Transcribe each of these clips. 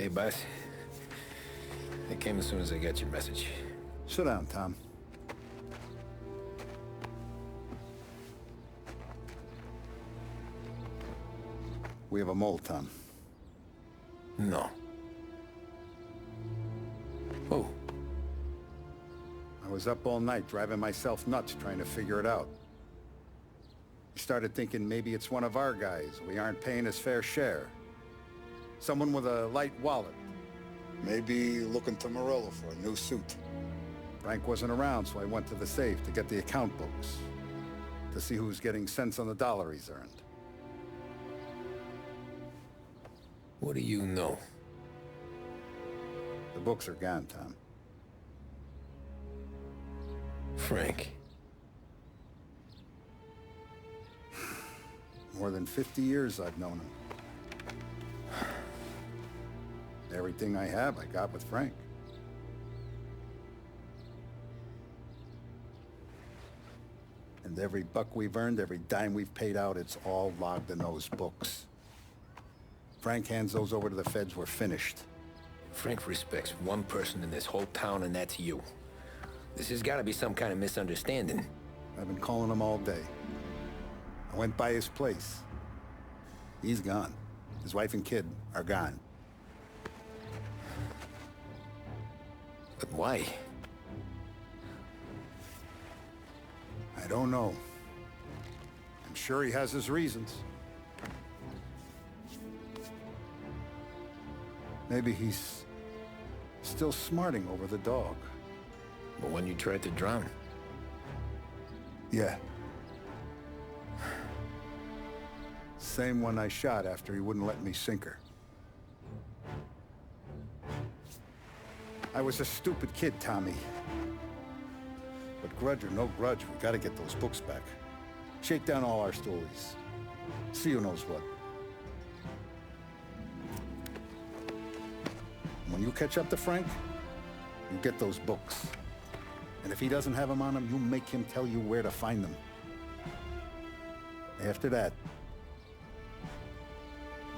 Hey, boss. I came as soon as I got your message. Sit down, Tom. We have a mole, Tom. No. Oh. I was up all night driving myself nuts trying to figure it out. I started thinking maybe it's one of our guys. We aren't paying his fair share. Someone with a light wallet. Maybe looking to Morello for a new suit. Frank wasn't around, so I went to the safe to get the account books. To see who's getting cents on the dollar he's earned. What do you know? The books are gone, Tom. Frank. More than 50 years I've known him. Everything I have, I got with Frank. And every buck we've earned, every dime we've paid out, it's all logged in those books. Frank hands those over to the feds, we're finished. Frank respects one person in this whole town, and that's you. This has got to be some kind of misunderstanding. I've been calling him all day. I went by his place. He's gone. His wife and kid are gone. But why? I don't know. I'm sure he has his reasons. Maybe he's still smarting over the dog. But when you tried to drown? Yeah. Same one I shot after he wouldn't let me sink her. I was a stupid kid, Tommy. But grudge or no grudge, we gotta get those books back. Shake down all our stories. See who knows what. When you catch up to Frank, you get those books. And if he doesn't have them on him, you make him tell you where to find them. After that,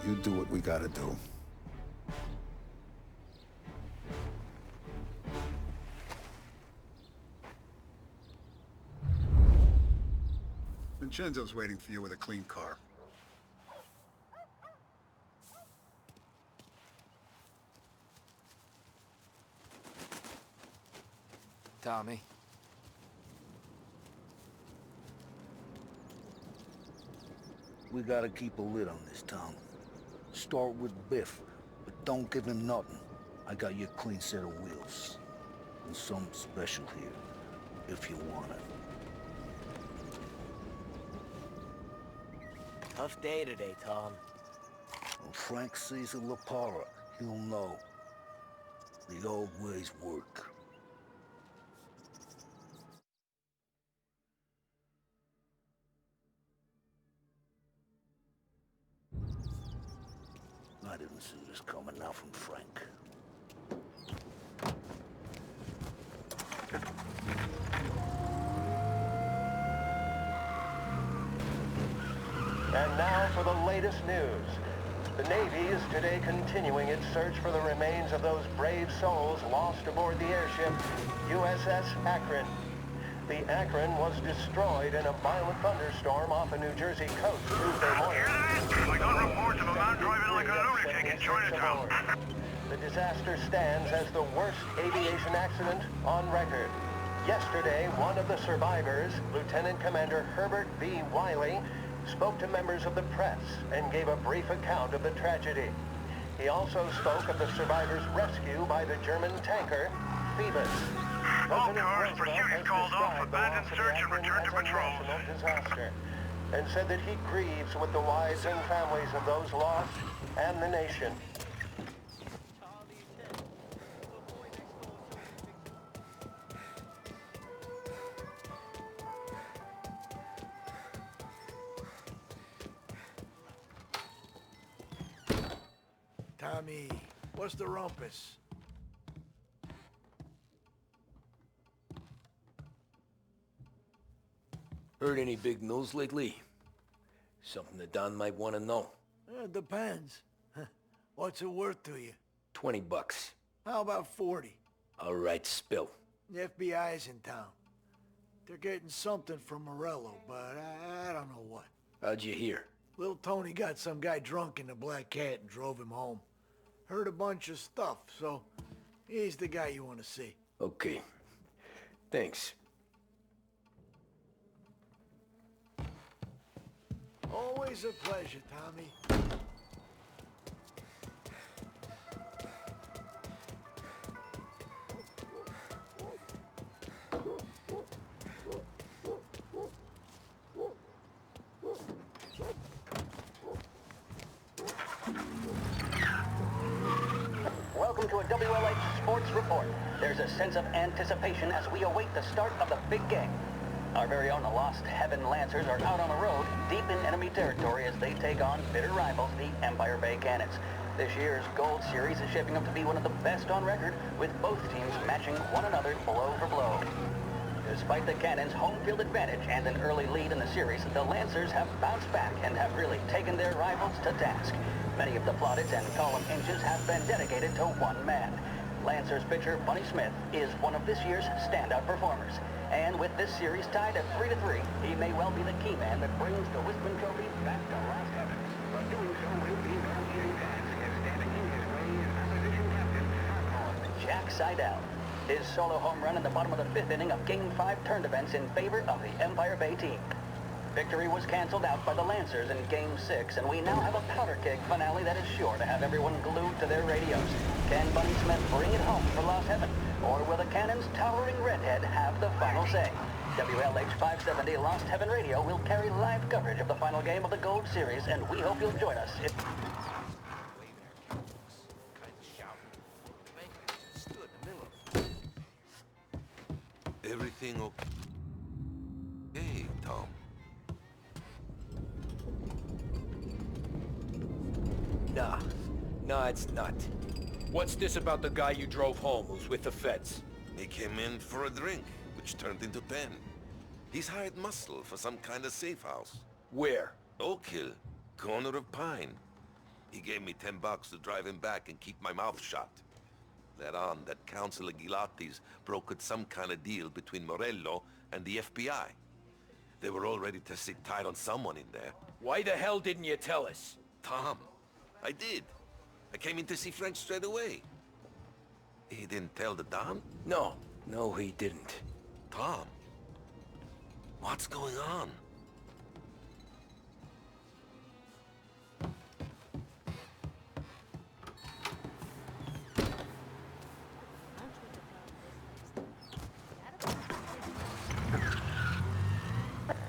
you do what we gotta do. Vincenzo's waiting for you with a clean car. Tommy. We gotta keep a lid on this town. Start with Biff, but don't give him nothing. I got you a clean set of wheels. And something special here, if you want it. Tough day today, Tom. When Frank sees a La Parra, he'll know. The old ways work. I didn't see this coming now from Frank. And now for the latest news. The Navy is today continuing its search for the remains of those brave souls lost aboard the airship USS Akron. The Akron was destroyed in a violent thunderstorm off the New Jersey coast Tuesday morning. I got reports of a man driving like a lunatic in Chinatown. The disaster stands as the worst aviation accident on record. Yesterday, one of the survivors, Lieutenant Commander Herbert B. Wiley, spoke to members of the press and gave a brief account of the tragedy. He also spoke of the survivors' rescue by the German tanker, Phoebus. All cars, pursuit is called off, abandon search and return to patrols. Disaster, and said that he grieves with the wives and families of those lost and the nation. Tommy, what's the rumpus? Heard any big news lately? Something that Don might want to know. It depends. What's it worth to you? $20. How about 40? All right, spill. The FBI's in town. They're getting something from Morello, but I don't know what. How'd you hear? Little Tony got some guy drunk in the Black Cat and drove him home. Heard a bunch of stuff, so he's the guy you want to see. Okay. Thanks. Always a pleasure, Tommy. Welcome to a WLH Sports Report. There's a sense of anticipation as we await the start of the big game. Our very own Lost Heaven Lancers are out on the road, deep in enemy territory as they take on bitter rivals, the Empire Bay Cannons. This year's Gold Series is shaping up to be one of the best on record, with both teams matching one another blow for blow. Despite the Cannons' home field advantage and an early lead in the series, the Lancers have bounced back and have really taken their rivals to task. Many of the plaudits and column inches have been dedicated to one man. Lancers pitcher Bunny Smith is one of this year's standout performers. And with this series tied at 3-3, he may well be the key man that brings the Wispin Trophy back to Lost Heaven. But doing so will be no easy task, as standing in his way is opposition captain Jack Seidel. His solo home run in the bottom of the fifth inning of Game 5 turned events in favor of the Empire Bay team. Victory was canceled out by the Lancers in Game 6, and we now have a powder keg finale that is sure to have everyone glued to their radios. Can Bunny Smith bring it home for Lost Heaven, or will the Cannon's towering redhead have the final say? WLH 570 Lost Heaven Radio will carry live coverage of the final game of the Gold Series, and we hope you'll join us. Everything okay? Hey, Tom. Nah, it's not. What's this about the guy you drove home who's with the feds? He came in for a drink, which turned into 10. He's hired muscle for some kind of safe house. Where? Oak Hill, corner of Pine. He gave me $10 to drive him back and keep my mouth shut. Later on, that Councilor Gilatti's brokered some kind of deal between Morello and the FBI. They were all ready to sit tight on someone in there. Why the hell didn't you tell us? Tom, I did. I came in to see Frank straight away. He didn't tell the Don? No, he didn't. Tom, what's going on?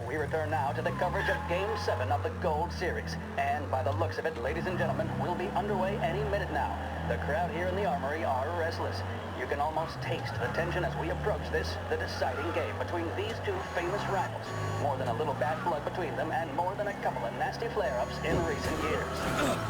We return now to the coverage of Game 7 of the Gold Series. And by the looks of it, ladies and gentlemen, we'll be underway any minute now. The crowd here in the Armory are restless. You can almost taste the tension as we approach this, the deciding game between these two famous rivals. More than a little bad blood between them, and more than a couple of nasty flare-ups in recent years.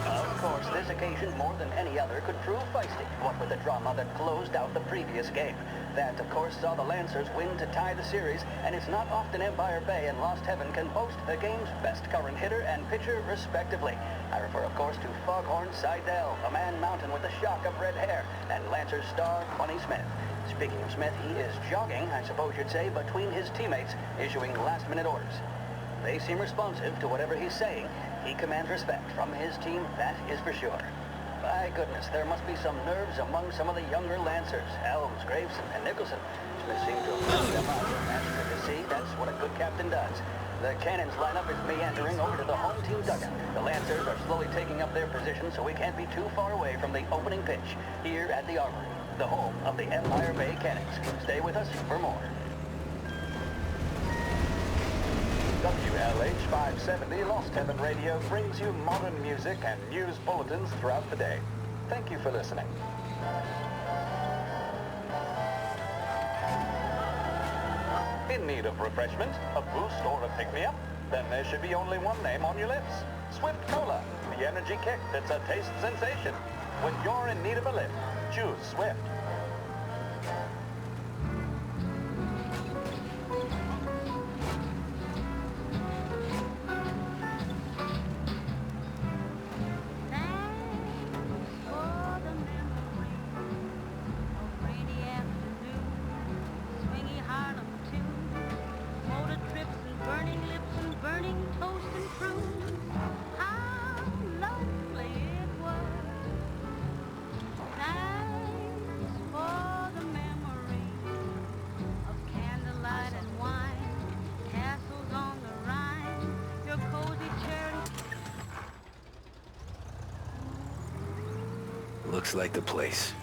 Of course, this occasion, more than any other, could prove feisty, what with the drama that closed out the previous game. That, of course, saw the Lancers win to tie the series, and it's not often Empire Bay and Lost Heaven can boast the game's best current hitter and pitcher, respectively. I refer, of course, to Foghorn Seidel, a man mountain with a shock of red hair, and Lancers star Bunny Smith. Speaking of Smith, he is jogging, I suppose you'd say, between his teammates, issuing last-minute orders. They seem responsive to whatever he's saying. He commands respect from his team, that is for sure. By goodness, there must be some nerves among some of the younger Lancers. Elms, Graves, and Nicholson. Smith seemed to have found them out. That's good to see. That's what a good captain does. The Cannons lineup is meandering over to the home team dugout. The Lancers are slowly taking up their position, so we can't be too far away from the opening pitch here at the Armory, the home of the Empire Bay Cannons. Stay with us for more. WLH 570 Lost Heaven Radio brings you modern music and news bulletins throughout the day. Thank you for listening. In need of refreshment, a boost, or a pick-me-up? Then there should be only one name on your lips. Swift Cola, the energy kick that's a taste sensation. When you're in need of a lift, choose Swift. Looks like the place.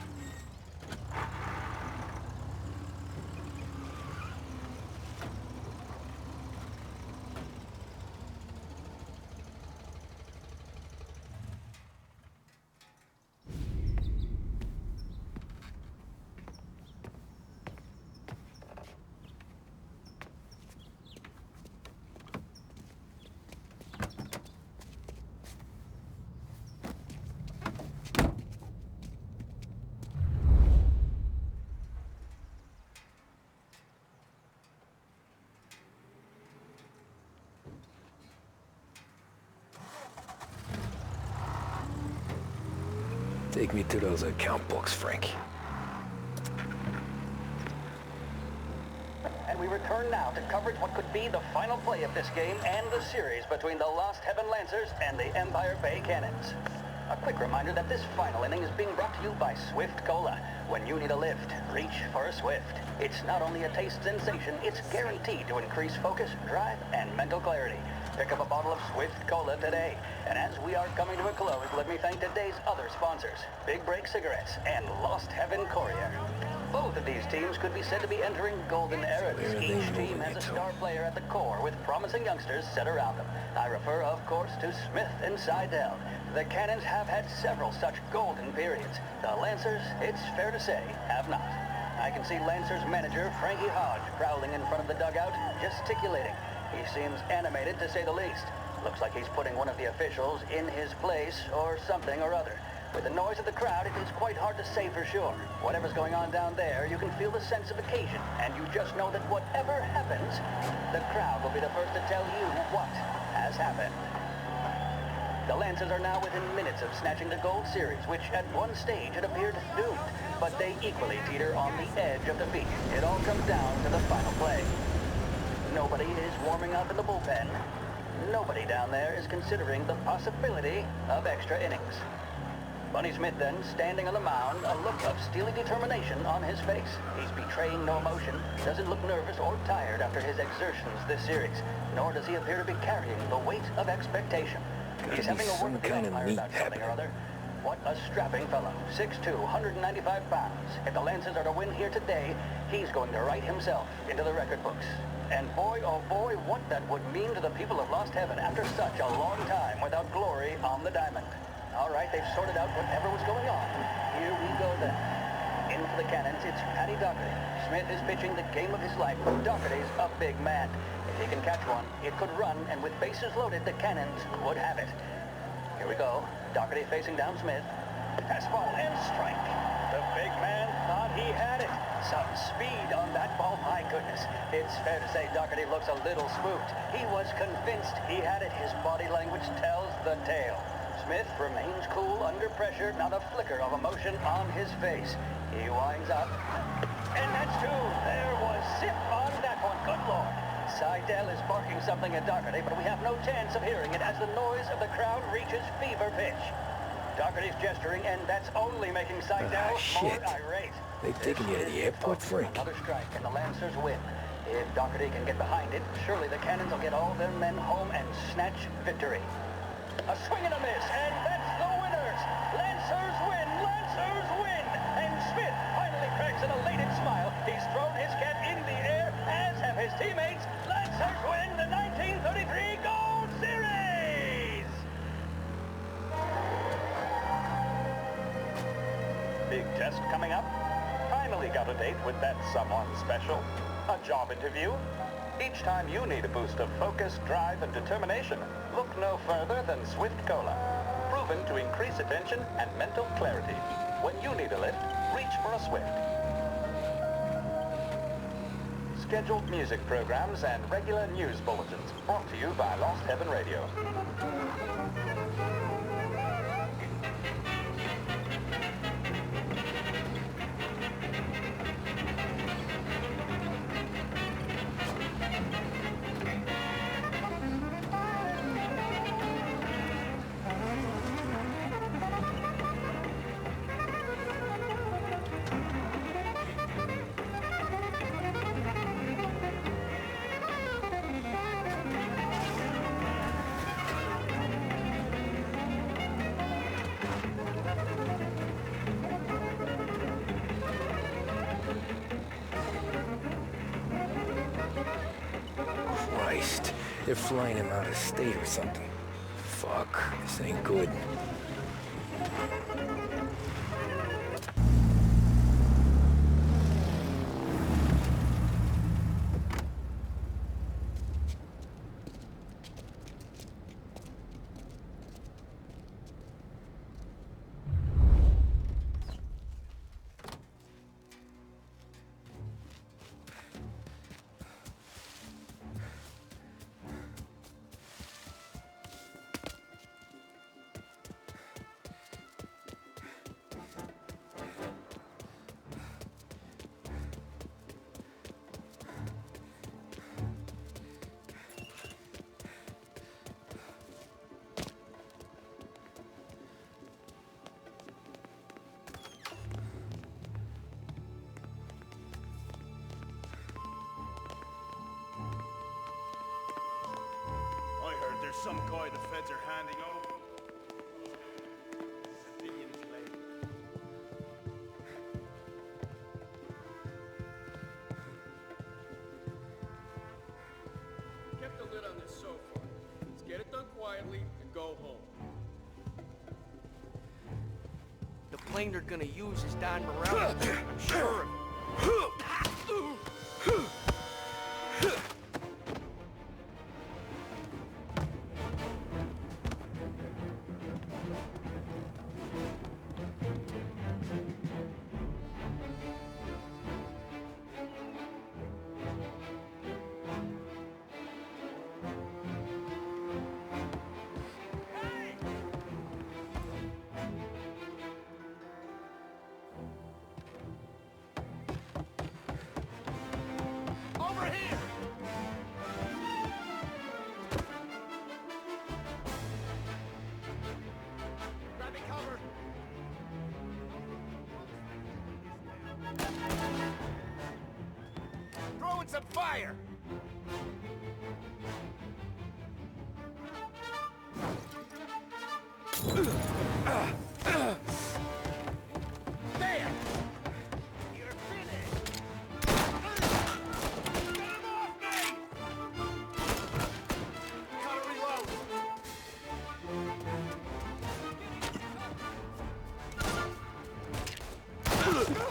Take me to those account books, Frank. And we return now to coverage what could be the final play of this game and the series between the Lost Heaven Lancers and the Empire Bay Cannons. A quick reminder that this final inning is being brought to you by Swift Cola. When you need a lift, reach for a Swift. It's not only a taste sensation, it's guaranteed to increase focus, drive, and mental clarity. Pick up a bottle of Swift Cola today. And as we are coming to a close, let me thank today's other sponsors, Big Break Cigarettes and Lost Heaven Courier. Both of these teams could be said to be entering golden eras. Each team has a star player at the core with promising youngsters set around them. I refer, of course, to Smith and Seidel. The Cannons have had several such golden periods. The Lancers, it's fair to say, have not. I can see Lancers manager Frankie Hodge prowling in front of the dugout, gesticulating. He seems animated, to say the least. Looks like he's putting one of the officials in his place or something or other. With the noise of the crowd, it is quite hard to say for sure. Whatever's going on down there, you can feel the sense of occasion, and you just know that whatever happens, the crowd will be the first to tell you what has happened. The Lancers are now within minutes of snatching the Gold Series, which at one stage had appeared doomed, but they equally teeter on the edge of defeat. It all comes down to the final play. Nobody is warming up in the bullpen. Nobody down there is considering the possibility of extra innings. Bunny Smith then, standing on the mound, a look of steely determination on his face. He's betraying no emotion, doesn't look nervous or tired after his exertions this series, nor does he appear to be carrying the weight of expectation. He's having a word with the umpire about something or other. What a strapping fellow. 6'2", 195 pounds. If the Lancers are to win here today, he's going to write himself into the record books. And boy, oh boy, what that would mean to the people of Lost Heaven after such a long time without glory on the diamond. All right, they've sorted out whatever was going on. Here we go then. In for the Cannons, it's Paddy Doherty. Smith is pitching the game of his life, but Doherty's a big man. If he can catch one, it could run, and with bases loaded, the Cannons would have it. Here we go. Doherty facing down Smith. Fastball and strike. The big man thought he had it. Some speed on that ball, my goodness. It's fair to say Doherty looks a little spooked. He was convinced he had it. His body language tells the tale. Smith remains cool under pressure, not a flicker of emotion on his face. He winds up. And that's two. There was zip on that one. Good Lord. Seidel is barking something at Doherty, but we have no chance of hearing it as the noise of the crowd reaches fever pitch. Doherty's gesturing, and that's only making Seidel more irate. They've taken you to the airport, Frank. Another strike, and the Lancers win. If Doherty can get behind it, surely the Cannons will get all their men home and snatch victory. A swing and a miss, and that's the winners! Lancers win! Lancers win! And Smith finally cracks an elated smile. He's thrown his cap in the air, as have his teammates. Lancers win the 1933 Gold Series! Big test coming up. Finally got a date with that someone special. A job interview. Each time you need a boost of focus, drive, and determination, look no further than Swift Cola. Proven to increase attention and mental clarity. When you need a lift, reach for a Swift. Scheduled music programs and regular news bulletins brought to you by Lost Heaven Radio. They're flying him out of state or something. Fuck, this ain't good. There's some guy the feds are handing over. Civilian plane. Kept the lid on this so far. Let's get it done quietly and go home. The plane they're gonna use is Don Morello. I'm sure of it. Throwing some fire! There! You're finished! Get him off me! Gotta reload!